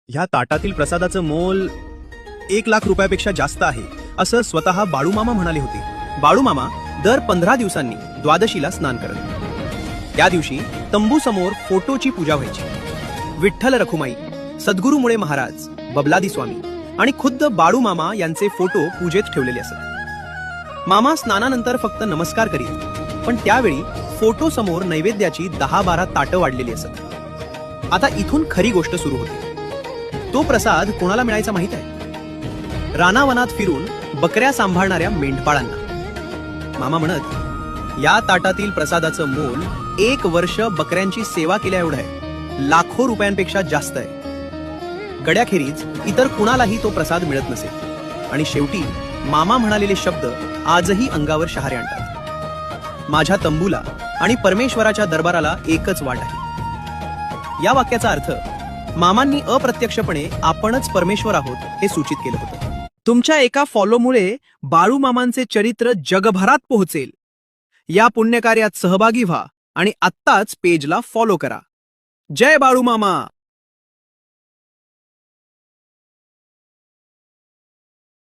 ह्या ताटातील प्रसादाचं मोल 1,00,000 रुपयापेक्षा जास्त आहे असं स्वतः बाळूमामा म्हणाले होते. बाळूमामा दर 15 दिवसांनी द्वादशीला स्नान करत. त्या दिवशी तंबू समोर फोटोची पूजा व्हायची. विठ्ठल रखुमाई, सद्गुरुमुळे महाराज, बबलादी स्वामी आणि खुद्द बाळूमामा यांचे फोटो पूजेत ठेवलेले असत. मामा स्नानानंतर फक्त नमस्कार करीत, पण त्यावेळी फोटो समोर नैवेद्याची 10-12 ताटं वाढलेली असत. आता इथून खरी गोष्ट सुरू होते. तो प्रसाद कोणाला मिळायचा माहित आहे? रानावनात फिरून बकऱ्या सांभाळणाऱ्या मेंढपाळांना. मामा म्हणत, या ताटातील प्रसादाचं मोल 1 वर्ष बकऱ्यांची सेवा केल्या एवढं आहे. लाखो रुपयांपेक्षा जास्त आहे. गड्याखेरीज इतर कुणालाही तो प्रसाद मिळत नसे. आणि शेवटी मामा म्हणालेले शब्द आजही अंगावर शहारे आणतात. माझ्या तंबूला आणि परमेश्वराच्या दरबाराला एकच वाट आहे. या वाक्याचा अर्थ मामांनी अप्रत्यक्षपणे आपणच परमेश्वर आहोत हे सूचित केलं होतं. तुमच्या एका फॉलोमुळे बाळू मामांचे चरित्र जगभरात पोहोचेल. या पुण्यकार्यात सहभागी व्हा आणि आत्ताच पेजला फॉलो करा. जय बाळू मामा.